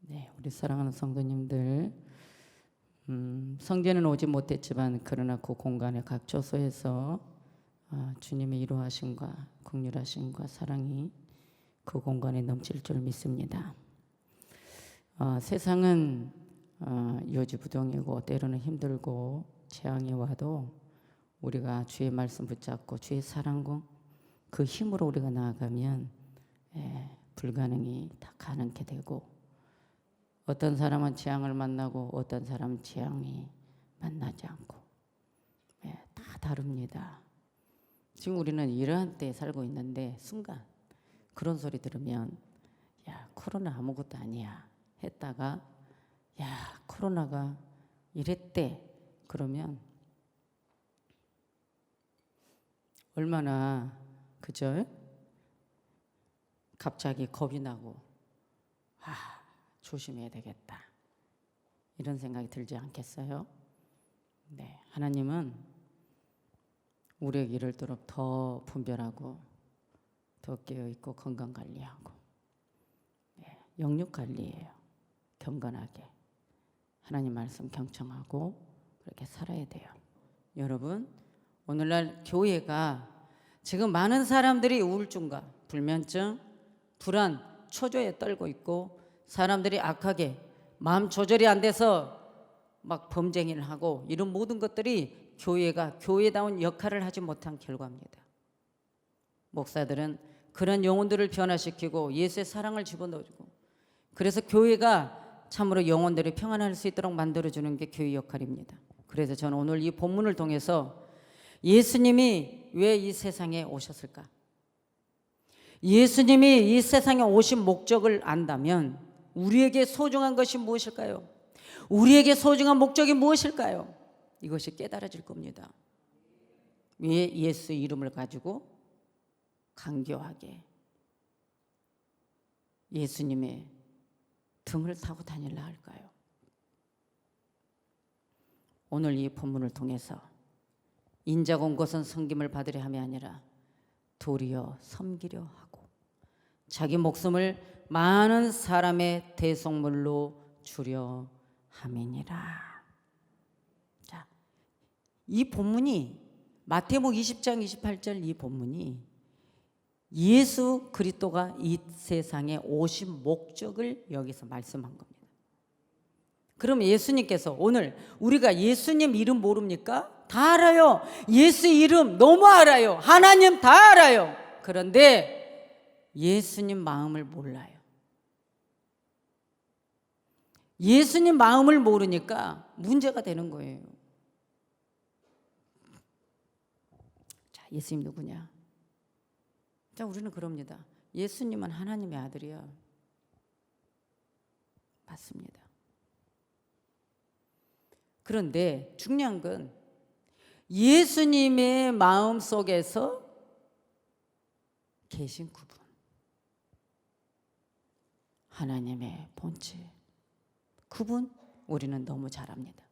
네, 우리 사랑하는 성도님들, 성전에는 오지 못했지만 그러나 그 공간의 각 처소에서 주님의 이루하심과 긍휼하심과 사랑이 그 공간에 넘칠 줄 믿습니다. 세상은 요지부동이고 때로는 힘들고 재앙이 와도 우리가 주의 말씀 붙잡고 주의 사랑과 그 힘으로 우리가 나아가면 불가능이 다 가능케 되고, 어떤 사람은 재앙을 만나고 어떤 사람은 재앙이 만나지 않고 다 다릅니다. 지금 우리는 이러한 때에 살고 있는데 순간 그런 소리 들으면 야, 코로나 아무것도 아니야 했다가 야, 코로나가 이랬대 그러면 얼마나 그죠? 갑자기 겁이 나고 조심해야 되겠다 이런 생각이 들지 않겠어요? 네, 하나님은 우리에게 이럴수록 더 분별하고 더 깨어있고 건강관리하고 영육관리예요. 경건하게 하나님 말씀 경청하고 그렇게 살아야 돼요. 여러분, 오늘날 교회가 지금 많은 사람들이 우울증과 불면증, 불안, 초조에 떨고 있고 사람들이 악하게 마음 조절이 안 돼서 막 범죄를 하고 이런 모든 것들이 교회가 교회다운 역할을 하지 못한 결과입니다. 목사들은 그런 영혼들을 변화시키고 예수의 사랑을 집어넣어주고 그래서 교회가 참으로 영혼들이 평안할 수 있도록 만들어주는 게 교회 역할입니다. 그래서 저는 오늘 이 본문을 통해서 예수님이 왜 이 세상에 오셨을까? 예수님이 이 세상에 오신 목적을 안다면 우리에게 소중한 것이 무엇일까요? 우리에게 소중한 목적이 무엇일까요? 이것이 깨달아질 겁니다. 왜 예수 이름을 가지고 간교하게 예수님의 등을 타고 다닐라 할까요? 오늘 이 본문을 통해서 인자가 온 것은 섬김을 받으려 함이 아니라 도리어 섬기려 하고 자기 목숨을 많은 사람의 대속물로 주려 함이니라. 자, 이 본문이 마태복음 20장 28절 이 본문이 예수 그리스도가 이 세상에 오신 목적을 여기서 말씀한 겁니다. 그럼 예수님께서 오늘 우리가 예수님 이름 모릅니까? 다 알아요. 예수 이름 너무 알아요. 하나님 다 알아요. 그런데 예수님 마음을 몰라요. 예수님 마음을 모르니까 문제가 되는 거예요. 자, 예수님 누구냐? 자, 우리는 그럽니다. 예수님은 하나님의 아들이야. 맞습니다. 그런데 중요한 건 예수님의 마음 속에서 계신 그분, 하나님의 본체, 그분 우리는 너무 잘 압니다.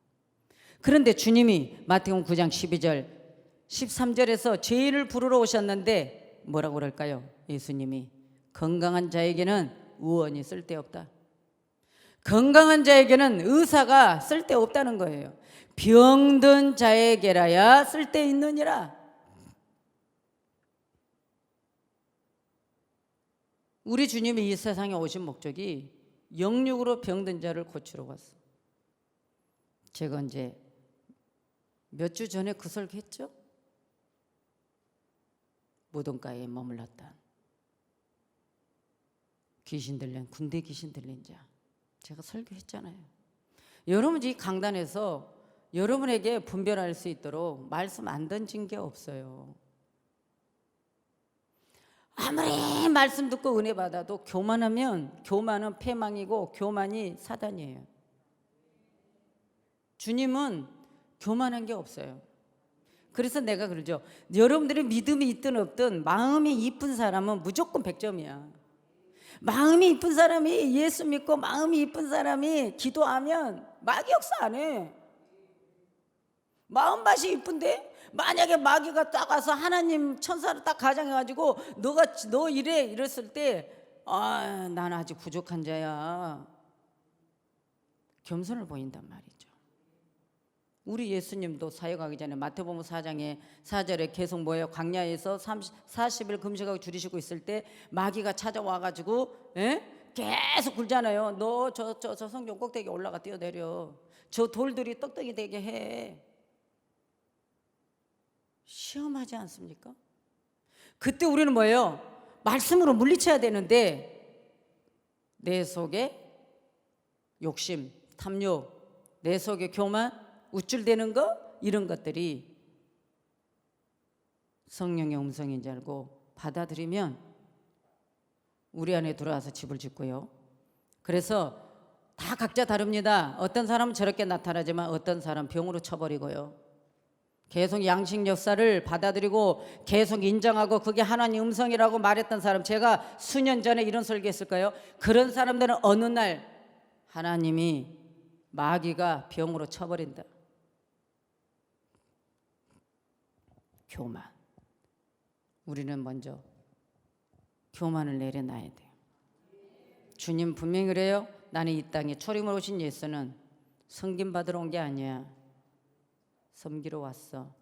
그런데 주님이 마태복음 9장 12절 13절에서 죄인을 부르러 오셨는데 뭐라고 그럴까요? 예수님이 건강한 자에게는 의원이 쓸데없다. 건강한 자에게는 의사가 쓸데없다는 거예요. 병든 자에게라야 쓸데있느니라. 우리 주님이 이 세상에 오신 목적이 영육으로 병든 자를 고치러 왔어. 제가 이제 몇 주 전에 그 설교했죠? 무덤가에 머물렀다. 귀신 들린, 군대 귀신 들린 자. 제가 설교했잖아요. 여러분 이 강단에서 여러분에게 분별할 수 있도록 말씀 안 던진 게 없어요. 아무리 말씀 듣고 은혜 받아도 교만하면 교만은 패망이고 교만이 사단이에요. 주님은 교만한 게 없어요. 그래서 내가 그러죠. 여러분들이 믿음이 있든 없든 마음이 이쁜 사람은 무조건 100점이야. 마음이 이쁜 사람이 예수 믿고 마음이 이쁜 사람이 기도하면 마귀역사 안 해. 마음밭이 이쁜데 만약에 마귀가 딱 와서 하나님 천사를 딱 가장해가지고 너 이래 이랬을 때 난 아직 부족한 자야. 겸손을 보인단 말이죠. 우리 예수님도 사역하기 전에 마태복음 4장에 4절에 계속 뭐예요? 광야에서 40일 금식하고 줄이시고 있을 때 마귀가 찾아와가지고 계속 굴잖아요. 너 저 성전 꼭대기 올라가 뛰어내려. 저 돌들이 떡떡이 되게 해. 시험하지 않습니까? 그때 우리는 뭐예요? 말씀으로 물리쳐야 되는데 내 속에 욕심, 탐욕, 내 속에 교만, 우쭐대는 거 이런 것들이 성령의 음성인 줄 알고 받아들이면 우리 안에 들어와서 집을 짓고요. 그래서 다 각자 다릅니다. 어떤 사람은 저렇게 나타나지만 어떤 사람 병으로 쳐버리고요. 계속 양식 역사를 받아들이고 계속 인정하고 그게 하나님 음성이라고 말했던 사람, 제가 수년 전에 이런 설교했을까요? 그런 사람들은 어느 날 하나님이 마귀가 병으로 쳐버린다. 교만. 우리는 먼저 교만을 내려놔야 돼요. 주님 분명히 그래요. 나는 이 땅에 초림으로 오신 예수는 섬김 받으러 온 게 아니야. 섬기러 왔어.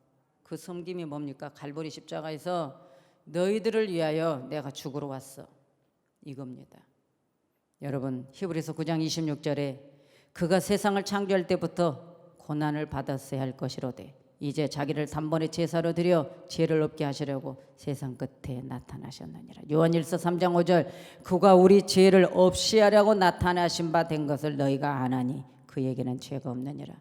그 섬김이 뭡니까? 갈보리 십자가에서 너희들을 위하여 내가 죽으러 왔어. 이겁니다. 여러분, 히브리서 9장 26절에 그가 세상을 창조할 때부터 고난을 받았어야 할 것이로되 이제 자기를 단번에 제사로 드려 죄를 없게 하시려고 세상 끝에 나타나셨느니라. 요한일서 3장 5절 그가 우리 죄를 없이 하려고 나타나신 바 된 것을 너희가 아나니 그에게는 죄가 없느니라.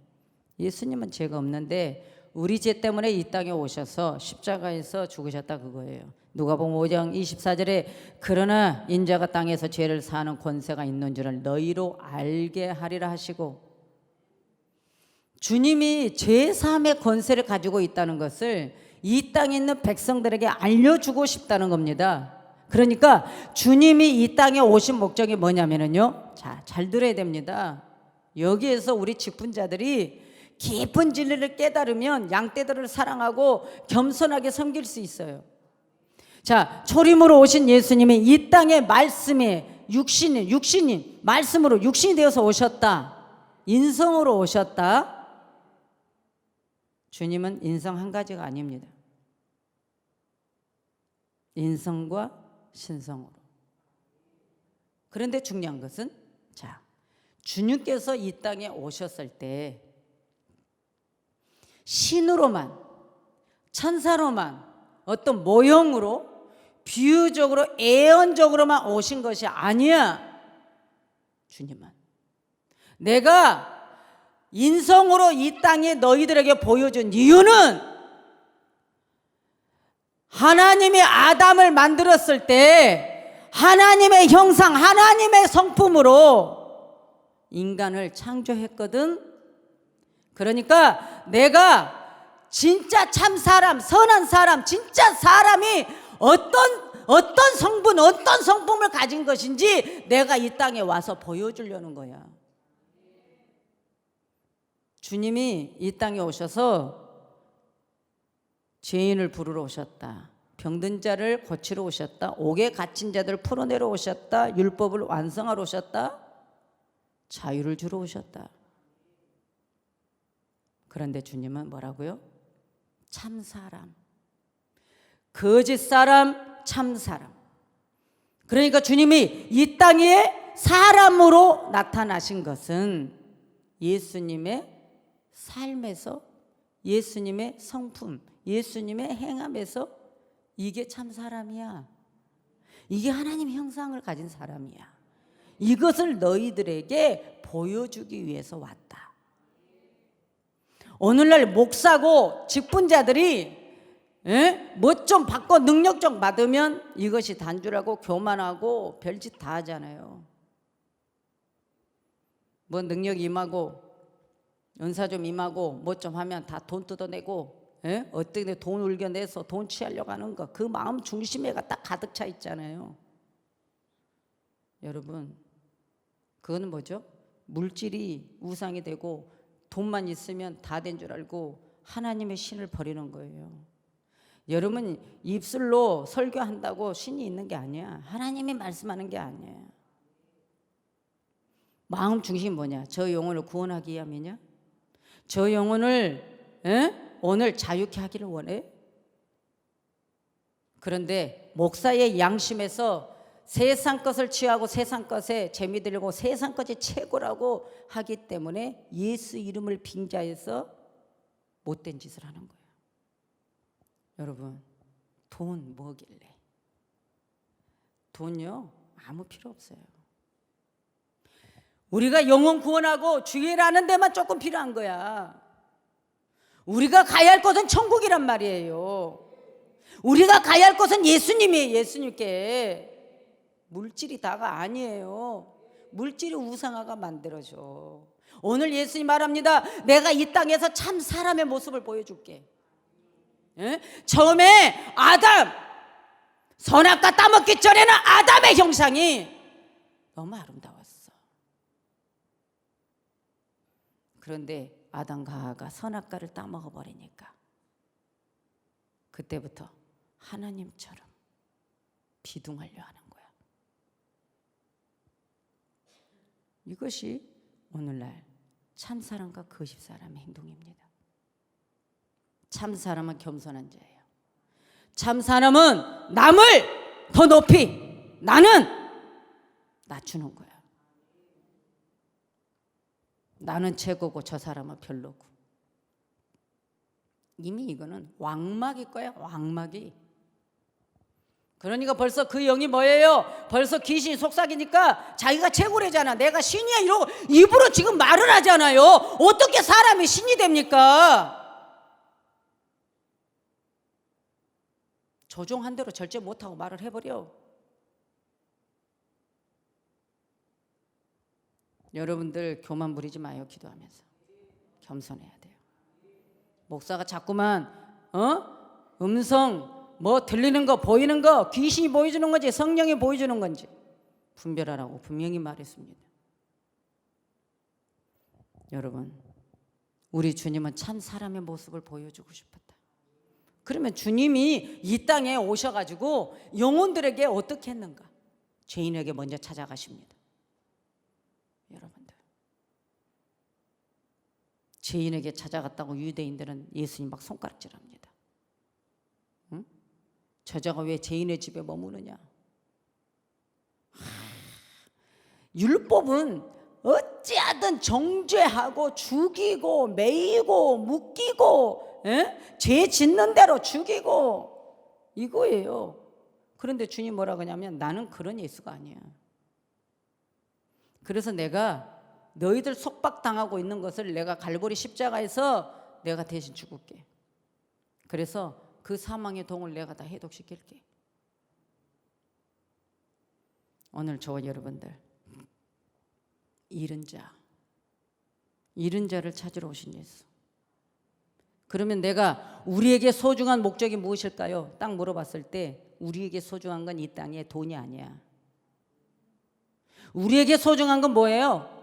예수님은 죄가 없는데 우리 죄 때문에 이 땅에 오셔서 십자가에서 죽으셨다 그거예요. 누가복음 5장 24절에 그러나 인자가 땅에서 죄를 사하는 권세가 있는 줄을 너희로 알게 하리라 하시고, 주님이 죄 사함의 권세를 가지고 있다는 것을 이 땅에 있는 백성들에게 알려주고 싶다는 겁니다. 그러니까 주님이 이 땅에 오신 목적이 뭐냐면요, 자, 잘 들어야 됩니다. 여기에서 우리 직분자들이 깊은 진리를 깨달으면 양떼들을 사랑하고 겸손하게 섬길 수 있어요. 자, 초림으로 오신 예수님이 이 땅에 말씀에 육신이 말씀으로 육신이 되어서 오셨다. 인성으로 오셨다. 주님은 인성 한 가지가 아닙니다. 인성과 신성으로. 그런데 중요한 것은, 자, 주님께서 이 땅에 오셨을 때 신으로만, 천사로만, 어떤 모형으로, 비유적으로, 애언적으로만 오신 것이 아니야. 주님은 내가 인성으로 이 땅에 너희들에게 보여준 이유는 하나님이 아담을 만들었을 때 하나님의 형상, 하나님의 성품으로 인간을 창조했거든. 그러니까 내가 진짜 참 사람, 선한 사람, 진짜 사람이 어떤 성분, 어떤 성품을 가진 것인지 내가 이 땅에 와서 보여주려는 거야. 주님이 이 땅에 오셔서 죄인을 부르러 오셨다. 병든 자를 고치러 오셨다. 옥에 갇힌 자들을 풀어내러 오셨다. 율법을 완성하러 오셨다. 자유를 주러 오셨다. 그런데 주님은 뭐라고요? 참사람, 거짓사람, 참사람. 그러니까 주님이 이 땅에 사람으로 나타나신 것은 예수님의 삶에서, 예수님의 성품, 예수님의 행함에서 이게 참 사람이야. 이게 하나님의 형상을 가진 사람이야. 이것을 너희들에게 보여주기 위해서 왔다. 오늘날 목사고 직분자들이 뭐 좀 받고 능력 좀 받으면 이것이 단주라고 교만하고 별짓 다 하잖아요. 뭐 능력 임하고 은사 좀 임하고 뭐 좀 하면 다 돈 뜯어내고 어떻게 돈 울겨내서 돈 취하려고 하는 거, 그 마음 중심에가 딱 가득 차 있잖아요. 여러분, 그거는 뭐죠? 물질이 우상이 되고 돈만 있으면 다 된 줄 알고 하나님의 신을 버리는 거예요. 여러분, 입술로 설교한다고 신이 있는 게 아니야. 하나님이 말씀하는 게 아니야. 마음 중심이 뭐냐? 저 영혼을 구원하기 위함이냐? 저 영혼을 오늘 자유케 하기를 원해? 그런데 목사의 양심에서 세상 것을 취하고 세상 것에 재미들고 세상 것이 최고라고 하기 때문에 예수 이름을 빙자해서 못된 짓을 하는 거예요. 여러분, 돈 뭐길래? 돈요 아무 필요 없어요. 우리가 영혼 구원하고 주일하는 데만 조금 필요한 거야. 우리가 가야 할 곳은 천국이란 말이에요. 우리가 가야 할 곳은 예수님이에요. 예수님께. 물질이 다가 아니에요. 물질이 우상화가 만들어져. 오늘 예수님 말합니다. 내가 이 땅에서 참 사람의 모습을 보여줄게. 처음에 아담, 선악과 따먹기 전에는 아담의 형상이 너무 아름다웠어. 그런데 아담과 하와가 선악과를 따먹어 버리니까 그때부터 하나님처럼 비둥하려 하는 거야. 이것이 오늘날 참사람과 거짓사람의 행동입니다. 참사람은 겸손한 자예요. 참사람은 남을 더 높이, 나는 낮추는 거야. 나는 최고고 저 사람은 별로고. 이미 이거는 왕막일 거야. 왕막이. 그러니까 벌써 그 영이 뭐예요? 벌써 귀신이 속삭이니까 자기가 최고래잖아. 내가 신이야 이러고 입으로 지금 말을 하잖아요. 어떻게 사람이 신이 됩니까? 조종한 대로 절제 못하고 말을 해버려. 여러분들 교만 부리지 마요. 기도하면서 겸손해야 돼요. 목사가 자꾸만 음성 뭐 들리는 거 보이는 거 귀신이 보여주는 건지 성령이 보여주는 건지 분별하라고 분명히 말했습니다. 여러분, 우리 주님은 참 사람의 모습을 보여주고 싶었다. 그러면 주님이 이 땅에 오셔가지고 영혼들에게 어떻게 했는가? 죄인에게 먼저 찾아가십니다. 여러분들, 죄인에게 찾아갔다고 유대인들은 예수님 막 손가락질합니다. 응? 저자가 왜 죄인의 집에 머무느냐? 율법은 어찌하든 정죄하고 죽이고 매이고 묶이고 죄 짓는 대로 죽이고 이거예요. 그런데 주님 뭐라고 하냐면 나는 그런 예수가 아니야. 그래서 내가 너희들 속박당하고 있는 것을 내가 갈보리 십자가에서 내가 대신 죽을게. 그래서 그 사망의 동을 내가 다 해독시킬게. 오늘 저와 여러분들 잃은 자를 찾으러 오신 예수. 그러면 내가 우리에게 소중한 목적이 무엇일까요? 딱 물어봤을 때 우리에게 소중한 건 이 땅의 돈이 아니야. 우리에게 소중한 건 뭐예요?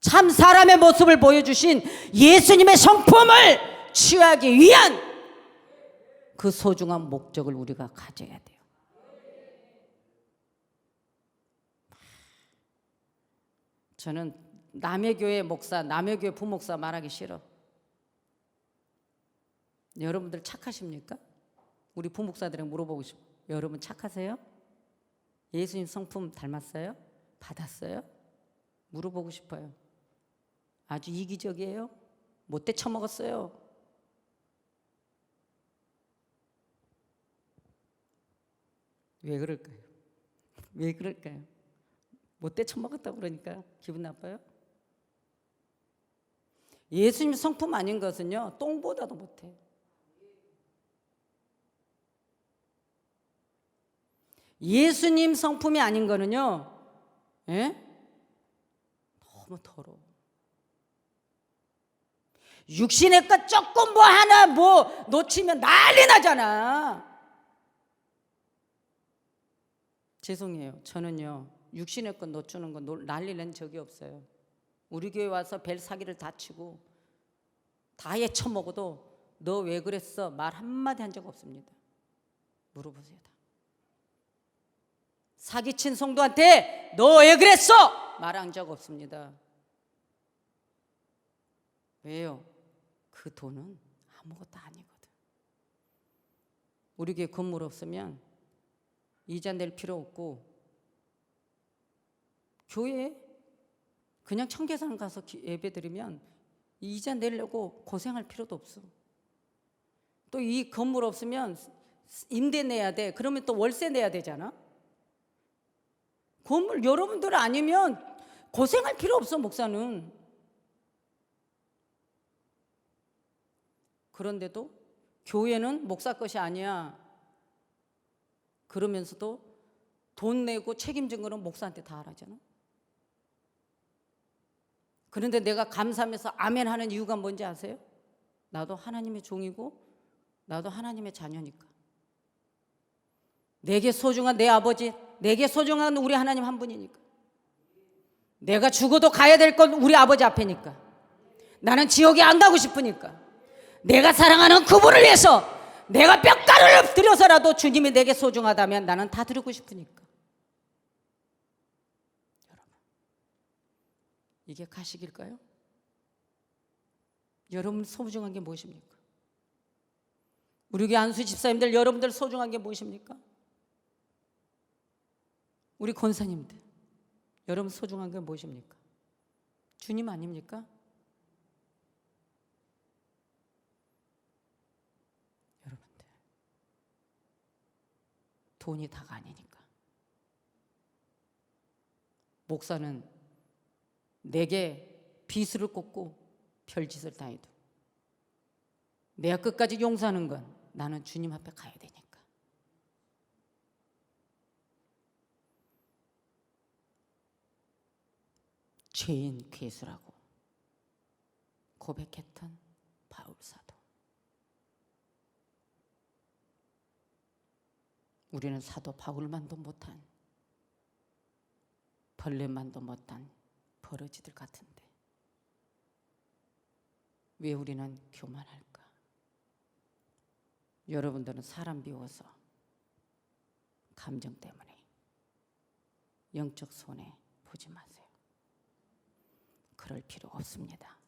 참 사람의 모습을 보여주신 예수님의 성품을 취하기 위한 그 소중한 목적을 우리가 가져야 돼요. 저는 남의 교회 목사, 남의 교회 부목사 말하기 싫어. 여러분들 착하십니까? 우리 부목사들에게 물어보고 싶어. 여러분 착하세요? 예수님 성품 닮았어요? 받았어요? 물어보고 싶어요. 아주 이기적이에요? 못돼 처먹었어요? 왜 그럴까요? 왜 그럴까요? 못돼 처먹었다고 그러니까 기분 나빠요? 예수님 성품 아닌 것은요 똥보다도 못해. 예수님 성품이 아닌 거는요 너무 더러워. 육신의 것 조금 뭐 하나 뭐 놓치면 난리 나잖아. 죄송해요. 저는요 육신의 것 놓치는 거 난리 낸 적이 없어요. 우리 교회 와서 벨 사기를 다 치고 다 헤쳐먹어도 너 왜 그랬어? 말 한마디 한 적 없습니다. 물어보세요. 다. 사기친 성도한테 너 왜 그랬어? 말한 적 없습니다. 왜요? 그 돈은 아무것도 아니거든. 우리 교회 건물 없으면 이자 낼 필요 없고, 교회에 그냥 청계산 가서 예배 드리면 이자 내려고 고생할 필요도 없어. 또 이 건물 없으면 임대 내야 돼. 그러면 또 월세 내야 되잖아. 건물 여러분들 아니면 고생할 필요 없어, 목사는. 그런데도 교회는 목사 것이 아니야. 그러면서도 돈 내고 책임진 거는 목사한테 다 하라잖아. 그런데 내가 감사하면서 아멘 하는 이유가 뭔지 아세요? 나도 하나님의 종이고 나도 하나님의 자녀니까. 내게 소중한 내 아버지, 내게 소중한 우리 하나님 한 분이니까. 내가 죽어도 가야 될 건 우리 아버지 앞에니까. 나는 지옥에 안 가고 싶으니까. 내가 사랑하는 그분을 위해서 내가 뼈가루를 들여서라도 주님이 내게 소중하다면 나는 다 드리고 싶으니까. 여러분, 이게 가식일까요? 여러분 소중한 게 무엇입니까? 우리 교회 안수 집사님들, 여러분들 소중한 게 무엇입니까? 우리 권사님들, 여러분 소중한 게 무엇입니까? 주님 아닙니까? 여러분들, 돈이 다가 아니니까. 목사는 내게 비수를 꽂고 별짓을 다 해도 내가 끝까지 용서하는 건 나는 주님 앞에 가야 되니까. 죄인 괴수라고 고백했던 바울 사도. 우리는 사도 바울만도 못한, 벌레만도 못한 버러지들 같은데 왜 우리는 교만할까? 여러분들은 사람 비워서 감정 때문에 영적 손해 보지 마세요. 그럴 필요 없습니다.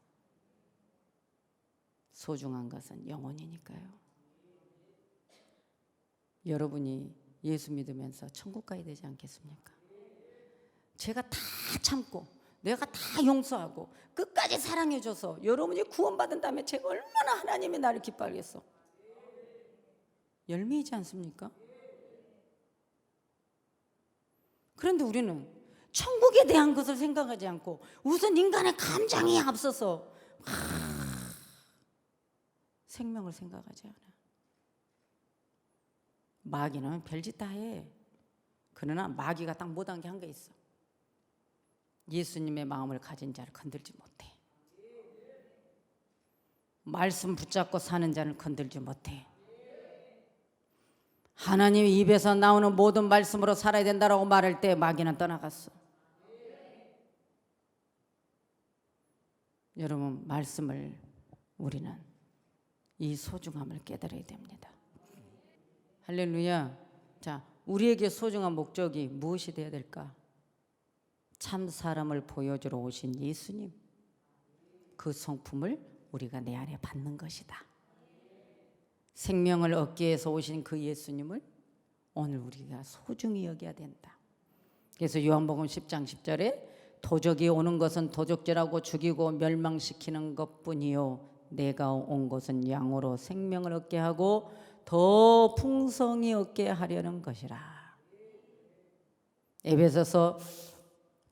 소중한 것은 영혼이니까요. 여러분이 예수 믿으면서 천국 가야 되지 않겠습니까? 제가 다 참고 내가 다 용서하고 끝까지 사랑해줘서 여러분이 구원받은 다음에 제가 얼마나 하나님이 나를 기뻐하겠어. 열매이지 않습니까? 그런데 우리는 천국에 대한 것을 생각하지 않고 우선 인간의 감정이 앞서서 생명을 생각하지 않아. 마귀는 별짓 다 해. 그러나 마귀가 딱 못한 게 한 게 있어. 예수님의 마음을 가진 자를 건들지 못해. 말씀 붙잡고 사는 자를 건들지 못해. 하나님 입에서 나오는 모든 말씀으로 살아야 된다라고 말할 때 마귀는 떠나갔어. 여러분, 말씀을 우리는 이 소중함을 깨달아야 됩니다. 할렐루야. 자, 우리에게 소중한 목적이 무엇이 되어야 될까? 참 사람을 보여주러 오신 예수님, 그 성품을 우리가 내 안에 받는 것이다. 생명을 얻기 위해서 오신 그 예수님을 오늘 우리가 소중히 여겨야 된다. 그래서 요한복음 10장 10절에 도적이 오는 것은 도적질하고 죽이고 멸망시키는 것뿐이요 내가 온 것은 양으로 생명을 얻게 하고 더 풍성히 얻게 하려는 것이라. 에베소서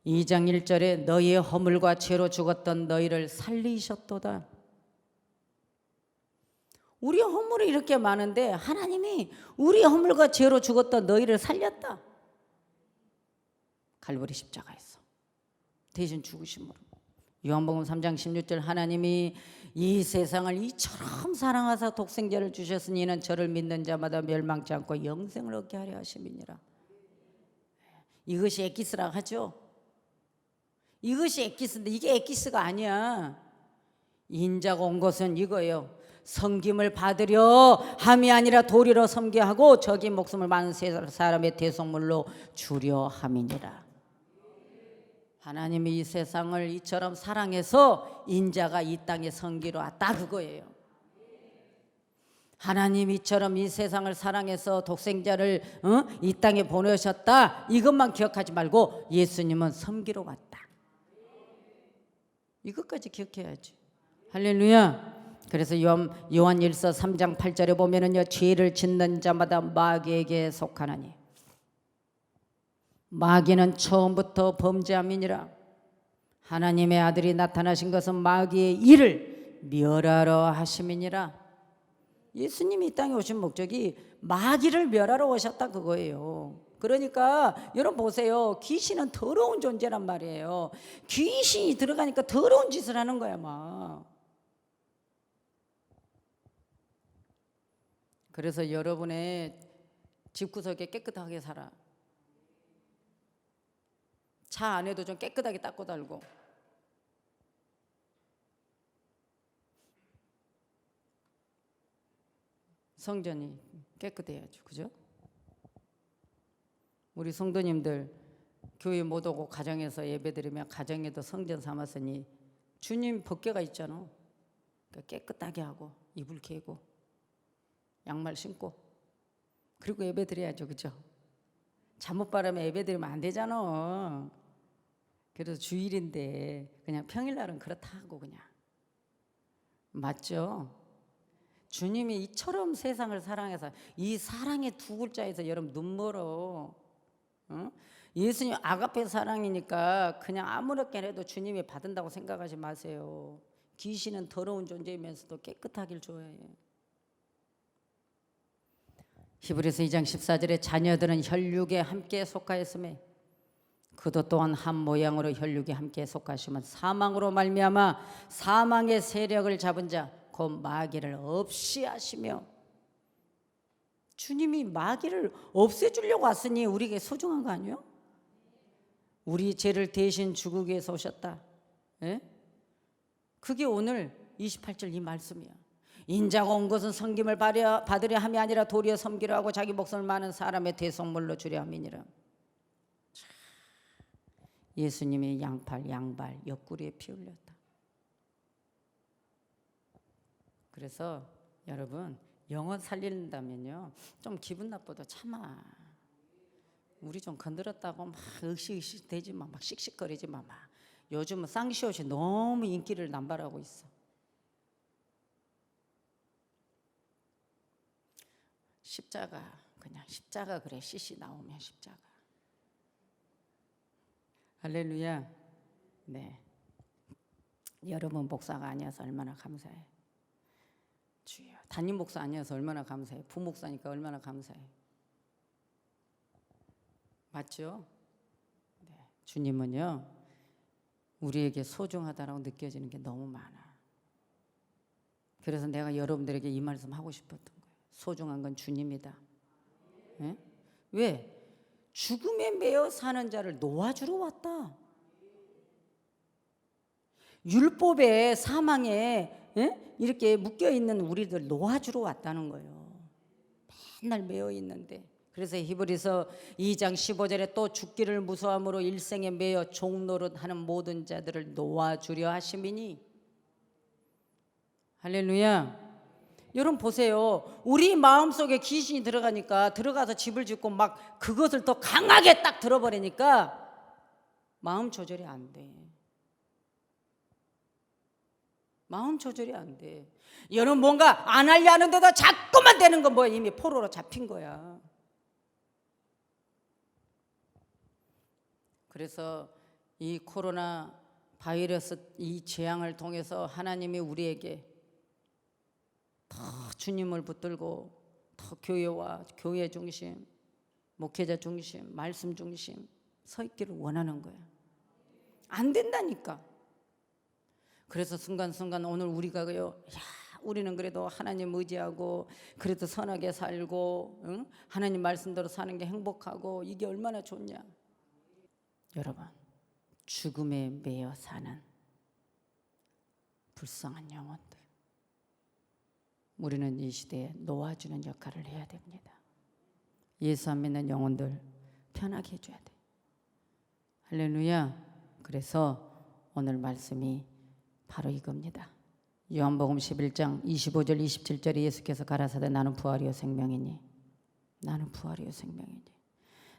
2장 1절에 너희의 허물과 죄로 죽었던 너희를 살리셨도다. 우리의 허물이 이렇게 많은데 하나님이 우리의 허물과 죄로 죽었던 너희를 살렸다. 갈보리 십자가에서 대신 죽으심으로. 요한복음 3장 16절 하나님이 이 세상을 이처럼 사랑하사 독생자를 주셨으니 이는 저를 믿는 자마다 멸망치 않고 영생을 얻게 하려 하심이니라. 이것이 엑기스라 하죠. 이것이 엑기스인데 이게 엑기스가 아니야. 인자가 온 것은 이거예요. 섬김을 받으려 함이 아니라 도리로 섬게 하고 적인 목숨을 많은 사람의 대속물로 주려 함이니라. 하나님이 이 세상을 이처럼 사랑해서 인자가 이 땅에 섬기러 왔다 그거예요. 하나님이 이처럼 이 세상을 사랑해서 독생자를 이 땅에 보내셨다 이것만 기억하지 말고 예수님은 섬기러 왔다. 이것까지 기억해야지. 할렐루야. 그래서 요한일서 3장 8절에 보면은요, 죄를 짓는 자마다 마귀에게 속하나니 마귀는 처음부터 범죄함이니라. 하나님의 아들이 나타나신 것은 마귀의 일을 멸하러 하심이니라. 예수님이 이 땅에 오신 목적이 마귀를 멸하러 오셨다 그거예요. 그러니까 여러분 보세요. 귀신은 더러운 존재란 말이에요. 귀신이 들어가니까 더러운 짓을 하는 거야 막. 그래서 여러분의 집구석에 깨끗하게 살아. 차 안에도 좀 깨끗하게 닦고 달고. 성전이 깨끗해야죠. 그죠? 우리 성도님들 교회 못 오고 가정에서 예배드리면 가정에도 성전 삼았으니 주님 법궤가 있잖아. 그러니까 깨끗하게 하고 이불 개고 양말 신고 그리고 예배드려야죠. 그죠? 잠못 바라면 예배드리면 안 되잖아. 그래서 주일인데 그냥 평일날은 그렇다 하고 그냥. 맞죠? 주님이 이처럼 세상을 사랑해서 이 사랑의 두 글자에서 여러분 눈멀어. 예수님 아가페 사랑이니까 그냥 아무렇게 해도 주님이 받은다고 생각하지 마세요. 귀신은 더러운 존재이면서도 깨끗하길 좋아해. 히브리서 2장 14절에 자녀들은 혈육에 함께 속하였음에 그도 또한 한 모양으로 혈육에 함께 속하시면 사망으로 말미암아 사망의 세력을 잡은 자 곧 마귀를 없이 하시며. 주님이 마귀를 없애주려고 왔으니 우리에게 소중한 거 아니에요? 우리 죄를 대신 죽기 위해서 오셨다. 예? 그게 오늘 28절 이 말씀이야. 인자가 온 것은 섬김을 받으려 함이 아니라 도리어 섬기려 하고 자기 목숨을 많은 사람의 대속물로 주려 함이니라. 예수님의 양팔 양발 옆구리에 피 흘렸다. 그래서 여러분 영혼 살린다면요 좀 기분 나빠도 참아. 우리 좀 건드렸다고 막 으쌰으쌰 되지 마, 막 씩씩거리지 마. 요즘은 쌍시옷이 너무 인기를 남발하고 있어. 십자가 그냥 십자가 그래. CC 나오면 십자가. 할렐루야. 네. 여러분 목사가 아니어서 얼마나 감사해. 주여. 담임 목사 아니어서 얼마나 감사해. 부목사니까 얼마나 감사해. 맞죠? 네. 주님은요 우리에게 소중하다라고 느껴지는 게 너무 많아. 그래서 내가 여러분들에게 이 말씀 하고 싶었던 거예요. 소중한 건 주님이다. 네? 왜? 죽음에 매여 사는 자를 놓아주러 왔다. 율법의 사망에 이렇게 묶여있는 우리들 놓아주러 왔다는 거예요. 맨날 매여 있는데. 그래서 히브리서 2장 15절에 또 죽기를 무서함으로 일생에 매여 종노릇하는 모든 자들을 놓아주려 하심이니. 할렐루야. 여러분 보세요. 우리 마음속에 귀신이 들어가니까 들어가서 집을 짓고 막 그것을 더 강하게 딱 들어버리니까 마음 조절이 안 돼. 마음 조절이 안 돼. 여러분 뭔가 안 하려 하는데도 자꾸만 되는 건 뭐야? 이미 포로로 잡힌 거야. 그래서 이 코로나 바이러스 이 재앙을 통해서 하나님이 우리에게 더 주님을 붙들고 더 교회와 교회 중심, 목회자 중심, 말씀 중심 서 있기를 원하는 거야. 안 된다니까. 그래서 순간순간 오늘 우리가요, 우리는 그래도 하나님 의지하고 그래도 선하게 살고 하나님 말씀대로 사는 게 행복하고 이게 얼마나 좋냐. 여러분 죽음에 매여 사는 불쌍한 영혼들 우리는 이 시대에 놓아주는 역할을 해야 됩니다. 예수 안 믿는 영혼들 편하게 해줘야 돼. 할렐루야. 그래서 오늘 말씀이 바로 이겁니다. 요한복음 11장 25절 27절에 예수께서 가라사대 나는 부활이요 생명이니 나는 부활이요 생명이니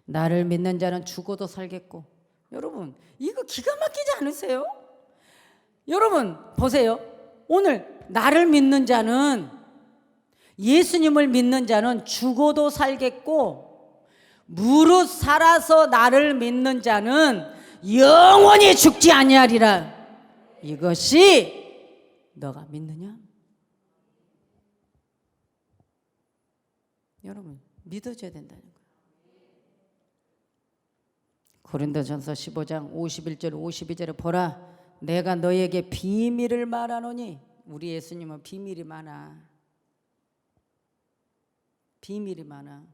나를 믿는 자는 죽어도 살겠고. 여러분 이거 기가 막히지 않으세요? 여러분 보세요. 오늘 나를 믿는 자는, 예수님을 믿는 자는 죽어도 살겠고 무릇 살아서 나를 믿는 자는 영원히 죽지 아니하리라. 이것이 너가 믿느냐? 여러분 믿어줘야 된다는 거예요. 고린도전서 15장 51절 52절에 보라 내가 너에게 비밀을 말하노니. 우리 예수님은 비밀이 많아. 비밀이 많아.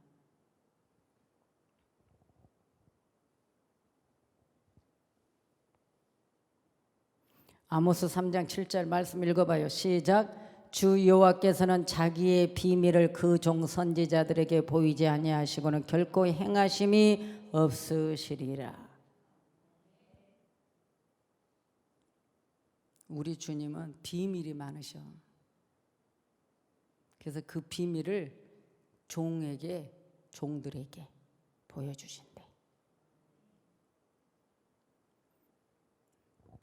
아모스 3장 7절 말씀 읽어봐요. 시작. 주 여호와께서는 자기의 비밀을 그 종 선지자들에게 보이지 아니하시고는 결코 행하심이 없으시리라. 우리 주님은 비밀이 많으셔. 그래서 그 비밀을 종들에게 보여주신대.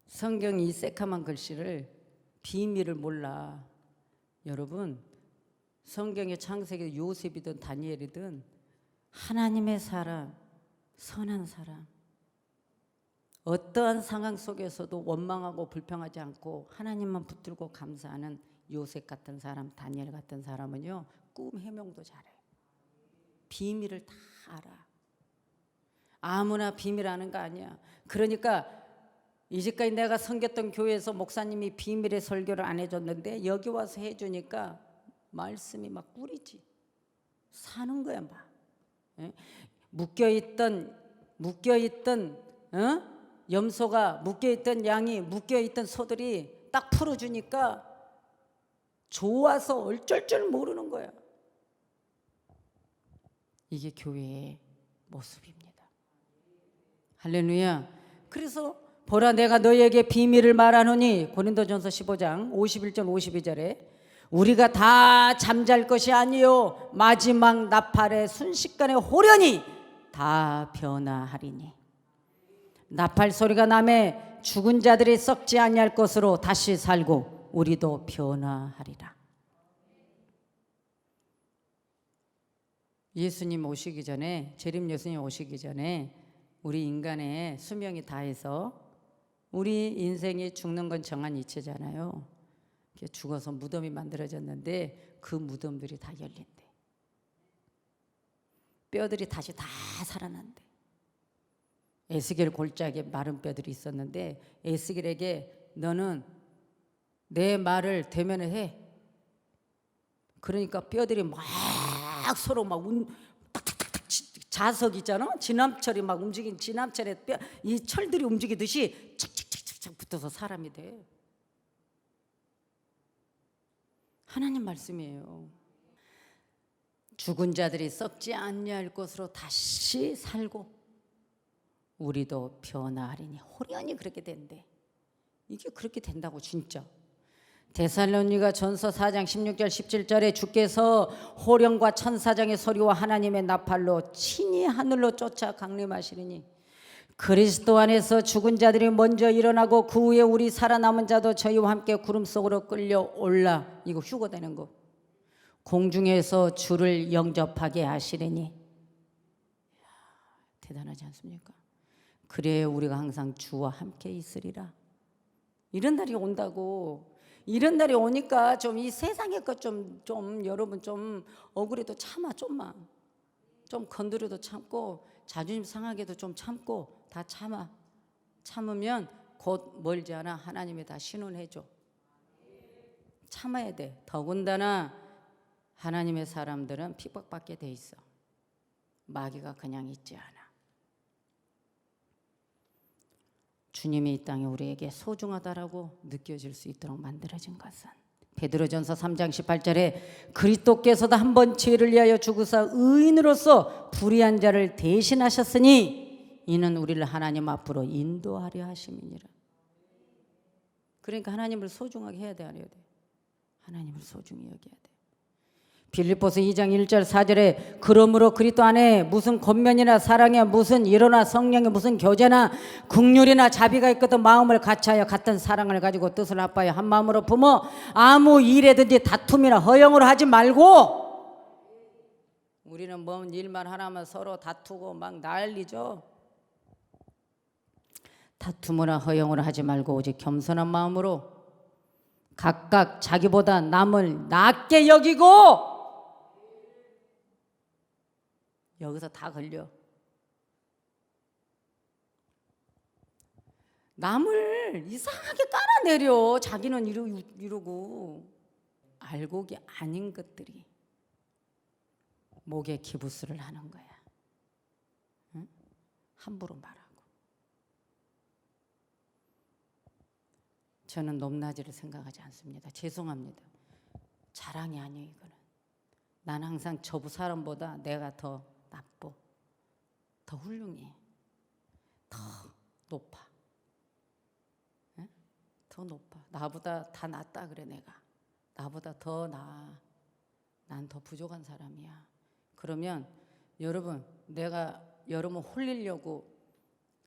성경 이 새카만 글씨를 비밀을 몰라. 여러분 성경의 창세기 요셉이든 다니엘이든 하나님의 사람, 선한 사람, 어떠한 상황 속에서도 원망하고 불평하지 않고 하나님만 붙들고 감사하는 요셉 같은 사람, 다니엘 같은 사람은요 꿈 해명도 잘해. 비밀을 다 알아. 아무나 비밀 아는 거 아니야. 그러니까 이제까지 내가 섬겼던 교회에서 목사님이 비밀의 설교를 안 해줬는데 여기 와서 해주니까 말씀이 막 꿀이지. 사는 거야 막. 묶여있던 염소가, 묶여있던 양이, 묶여있던 소들이 딱 풀어주니까 좋아서 어쩔 줄 모르는 거야. 이게 교회의 모습입니다. 할렐루야. 그래서 보라 내가 너희에게 비밀을 말하노니 고린도전서 15장 51절 52절에 우리가 다 잠잘 것이 아니요 마지막 나팔의 순식간에 호련히 다 변화하리니. 나팔 소리가 나매 죽은 자들이 썩지 아니할 것으로 다시 살고 우리도 변화하리라. 예수님 오시기 전에, 재림 예수님 오시기 전에 우리 인간의 수명이 다해서 우리 인생이 죽는 건 정한 이치잖아요. 죽어서 무덤이 만들어졌는데 그 무덤들이 다 열린대. 뼈들이 다시 다 살아난대. 에스겔 골짜기에 마른 뼈들이 있었는데 에스겔에게 너는 내 말을 대면을 해. 그러니까 뼈들이 막 서로 막 탁탁탁탁 자석 있잖아. 진암철이 막 움직인 진암철에 뼈, 이 철들이 움직이듯이 착착착착 붙어서 사람이 돼. 하나님 말씀이에요. 죽은 자들이 썩지 아니할 것으로 다시 살고 우리도 변화하리니. 호련히 그렇게 된대. 이게 그렇게 된다고 진짜. 데살로니가 전서 4장 16절 17절에 주께서 호령과 천사장의 소리와 하나님의 나팔로 친히 하늘로 쫓아 강림하시리니 그리스도 안에서 죽은 자들이 먼저 일어나고 그 후에 우리 살아남은 자도 저희와 함께 구름 속으로 끌려올라. 이거 휴거되는 거. 공중에서 주를 영접하게 하시리니. 대단하지 않습니까? 그래야 우리가 항상 주와 함께 있으리라. 이런 날이 온다고. 이런 날이 오니까 좀 이 세상의 것 좀 여러분 좀 억울해도 참아. 좀만 좀 건드려도 참고 자존심 상하게도 좀 참고 다 참아. 참으면 곧 멀지 않아 하나님이 다 신원해줘. 참아야 돼. 더군다나 하나님의 사람들은 핍박받게 돼 있어. 마귀가 그냥 있지 않아. 주님이 이 땅에 우리에게 소중하다라고 느껴질 수 있도록 만들어진 것은 베드로전서 3장 18절에 그리스도께서도 한 번 죄를 위하여 죽으사 의인으로서 불의한 자를 대신하셨으니 이는 우리를 하나님 앞으로 인도하려 하심이니라. 그러니까 하나님을 소중하게 해야 돼, 안 해야 돼? 하나님을 소중히 여겨야 돼. 빌립보서 2장 1절 4절에 그러므로 그리스도 안에 무슨 권면이나 사랑에 무슨 일어나 성령에 무슨 교제나 긍휼이나 자비가 있거든 마음을 같이하여 같은 사랑을 가지고 뜻을 합하여 한 마음으로 품어 아무 일에든지 다툼이나 허영으로 하지 말고. 우리는 뭔 일만 하나면 서로 다투고 막 난리죠. 다툼이나 허영으로 하지 말고 오직 겸손한 마음으로 각각 자기보다 남을 낮게 여기고. 여기서 다 걸려. 남을 이상하게 깔아내려. 자기는 이러고 알곡이 아닌 것들이 목에 기부스를 하는 거야. 응? 함부로 말하고. 저는 높낮이를 생각하지 않습니다. 죄송합니다. 자랑이 아니에요. 이거는 난 항상 저 사람보다 내가 더 나빠, 더 훌륭해, 더 높아. 에? 더 높아. 나보다 다 낫다 그래. 내가 나보다 더 나아. 난 더 부족한 사람이야. 그러면 여러분, 내가 여러분 홀리려고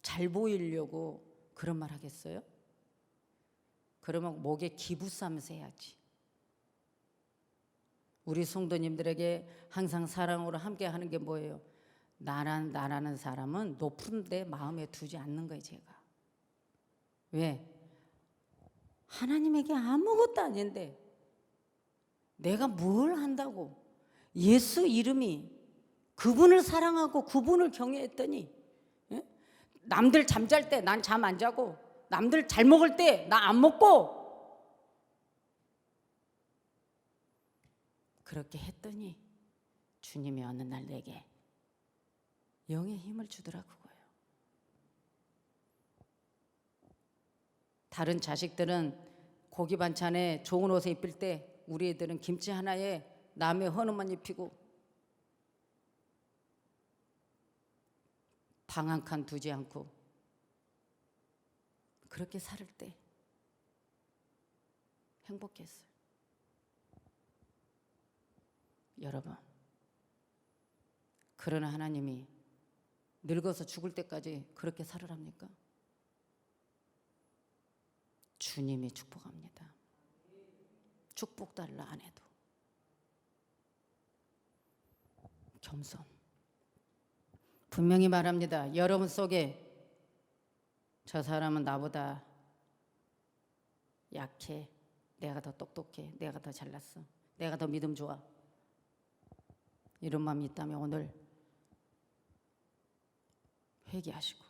잘 보이려고 그런 말 하겠어요? 그러면 목에 기부 싸면서 해야지. 우리 성도님들에게 항상 사랑으로 함께 하는 게 뭐예요? 나라는 사람은 높은 데 마음에 두지 않는 거예요. 제가. 왜? 하나님에게 아무것도 아닌데 내가 뭘 한다고. 예수 이름이 그분을 사랑하고 그분을 경외했더니, 예? 남들 잠잘 때 난 잠 안 자고, 남들 잘 먹을 때 나 안 먹고, 그렇게 했더니 주님이 어느 날 내게 영의 힘을 주더라. 그거예요. 다른 자식들은 고기 반찬에 좋은 옷을 입을 때 우리 애들은 김치 하나에 남의 헌옷만 입히고 방 한 칸 두지 않고 그렇게 살을 때 행복했어요. 여러분, 그러나 하나님이 늙어서 죽을 때까지 그렇게 살으랍니까? 주님이 축복합니다. 축복 달라 안 해도. 겸손. 분명히 말합니다. 여러분 속에 저 사람은 나보다 약해, 내가 더 똑똑해, 내가 더 잘났어, 내가 더 믿음 좋아, 이런 마음이 있다면 오늘 회개하시고,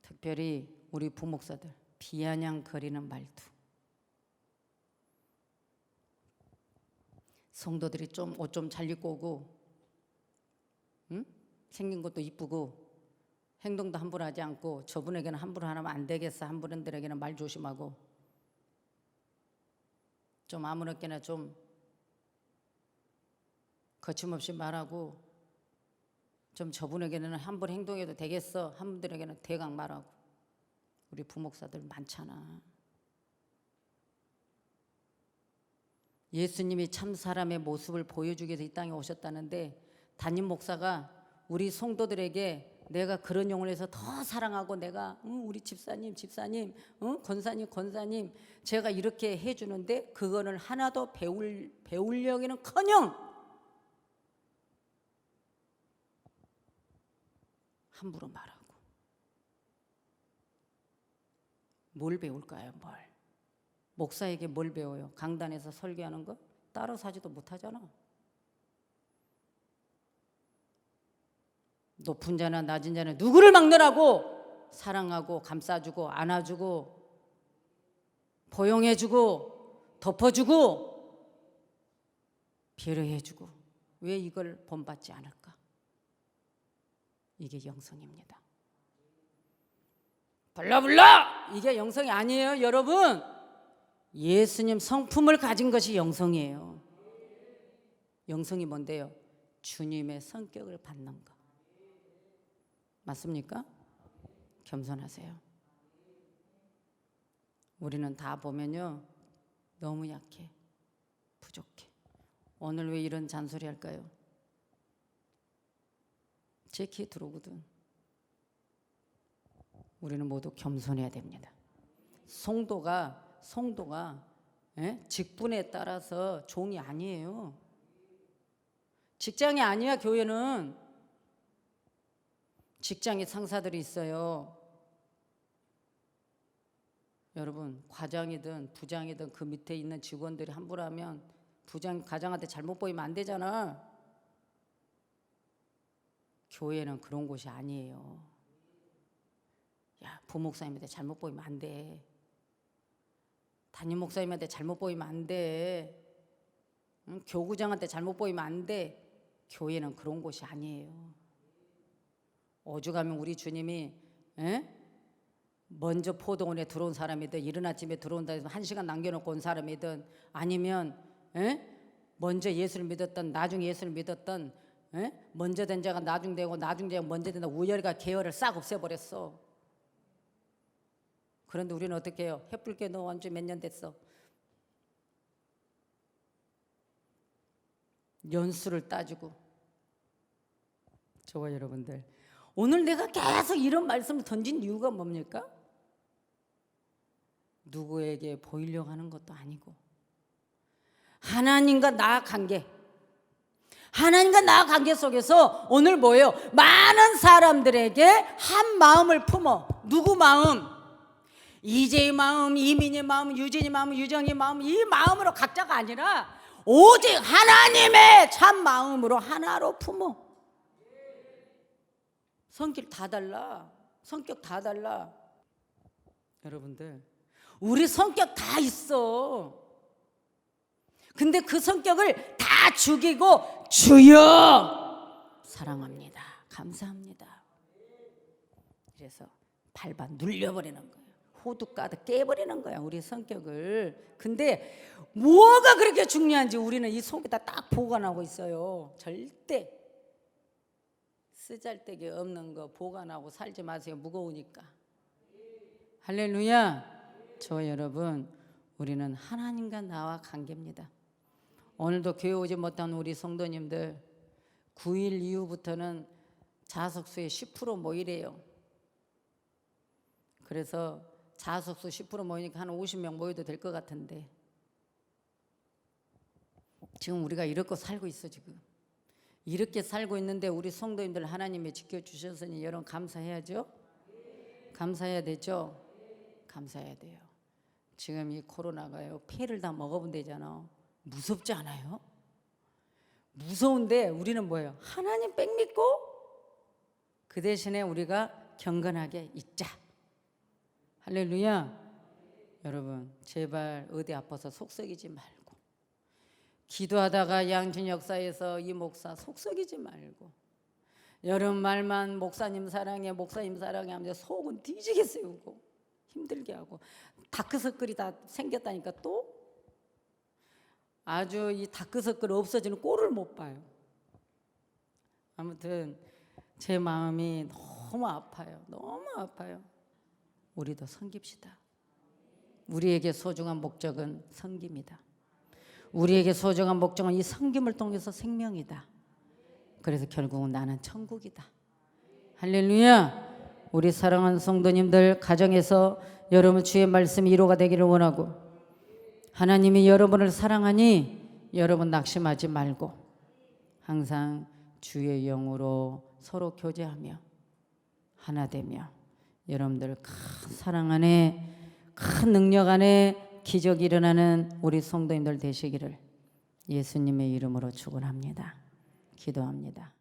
특별히 우리 부목사들 비아냥거리는 말투, 성도들이 좀 옷 좀 잘 입고 오고, 응? 생긴 것도 이쁘고 행동도 함부로 하지 않고, 저분에게는 함부로 하면 안 되겠어, 한 분들에게는 말 조심하고, 좀 아무렇게나 좀 거침없이 말하고, 좀 저분에게는 함부로 행동해도 되겠어, 한 분들에게는 대강 말하고. 우리 부목사들 많잖아. 예수님이 참 사람의 모습을 보여주기 위해서 이 땅에 오셨다는데, 담임 목사가 우리 성도들에게 내가 그런 영혼을 해서 더 사랑하고, 내가 우리 집사님 권사님 제가 이렇게 해주는데 그거는 하나도 배우려기는커녕 함부로 말하고. 뭘 배울까요? 뭘? 목사에게 뭘 배워요? 강단에서 설교하는 거? 따로 사지도 못하잖아. 높은 자나 낮은 자나 누구를 막론하고 사랑하고 감싸주고 안아주고 포용해주고 덮어주고 배려해주고, 왜 이걸 본받지 않을까? 이게 영성입니다. 불러 이게 영성이 아니에요. 여러분, 예수님 성품을 가진 것이 영성이에요. 영성이 뭔데요? 주님의 성격을 받는 거. 맞습니까? 겸손하세요. 우리는 다 보면요 너무 약해, 부족해. 오늘 왜 이런 잔소리 할까요? 제 귀에 들어오거든. 우리는 모두 겸손해야 됩니다. 성도가 직분에 따라서 종이 아니에요. 직장이 아니야. 교회는 직장에 상사들이 있어요. 여러분, 과장이든 부장이든 그 밑에 있는 직원들이 함부로 하면 과장한테 잘못 보이면 안 되잖아. 교회는 그런 곳이 아니에요. 야, 부목사님한테 잘못 보이면 안 돼. 담임 목사님한테 잘못 보이면 안 돼. 응? 교구장한테 잘못 보이면 안 돼. 교회는 그런 곳이 아니에요. 오죽하면 우리 주님이 먼저 포도원에 들어온 사람이든 이른 아침에 들어온다 해서 1시간 남겨놓고 온 사람이든 아니면 먼저 예수를 믿었던 나중에 예수를 믿었던 먼저 된 자가 나중 되고 나중 자가 먼저 된다. 우열과 계열을 싹 없애버렸어. 그런데 우리는 어떻게 해요? 햇불게 너 완전 몇 년 됐어. 연수를 따지고. 저와 여러분들, 오늘 내가 계속 이런 말씀을 던진 이유가 뭡니까? 누구에게 보이려고 하는 것도 아니고 하나님과 나 관계, 하나님과 나 관계 속에서 오늘 뭐예요? 많은 사람들에게 한 마음을 품어. 누구 마음? 이재의 마음, 이민의 마음, 유진의 마음, 유정의 마음, 이 마음으로 각자가 아니라 오직 하나님의 참 마음으로 하나로 품어. 성격 다 달라. 성격 다 달라. 여러분들, 우리 성격 다 있어. 근데 그 성격을 다 죽이고 주여 사랑합니다, 감사합니다. 그래서 밟아 눌려버리는 거예요. 호두 가득 깨버리는 거야 우리 성격을. 근데 뭐가 그렇게 중요한지 우리는 이 속에다 딱 보관하고 있어요. 절대 쓰잘데기 없는 거 보관하고 살지 마세요. 무거우니까. 할렐루야. 저 여러분, 우리는 하나님과 나와 관계입니다. 오늘도 교회 오지 못한 우리 성도님들 9일 이후부터는 자석수의 10% 모이래요. 그래서 자석수 10% 모이니까 한 50명 모여도 될 것 같은데 지금 우리가 이렇게 살고 있어. 지금 이렇게 살고 있는데 우리 성도님들 하나님이 지켜주셨으니 여러분 감사해야죠. 감사해야 되죠. 감사해야 돼요. 지금 이 코로나가요 폐를 다 먹어본대잖아. 무섭지 않아요? 무서운데 우리는 뭐예요? 하나님 백 믿고 그 대신에 우리가 경건하게 있자. 할렐루야. 여러분 제발 어디 아파서 속썩이지 말고, 기도하다가 양진 역사에서 이 목사 속썩이지 말고, 여러분 말만 목사님 사랑해 하면서 속은 뒤지게 세우고 힘들게 하고 다크서클이 다 생겼다니까 또 아주 이 다크서클 없어지는 꼴을 못 봐요. 아무튼 제 마음이 너무 아파요. 너무 아파요. 우리도 섬깁시다. 우리에게 소중한 목적은 섬깁니다. 우리에게 소중한 목적은 이 섬김을 통해서 생명이다. 그래서 결국은 나는 천국이다. 할렐루야. 우리 사랑하는 성도님들 가정에서 여러분 주의 말씀이 이루어가 되기를 원하고, 하나님이 여러분을 사랑하니 여러분 낙심하지 말고 항상 주의 영으로 서로 교제하며 하나 되며 여러분들 큰 사랑 안에 큰 능력 안에 기적이 일어나는 우리 성도님들 되시기를 예수님의 이름으로 축원합니다. 기도합니다.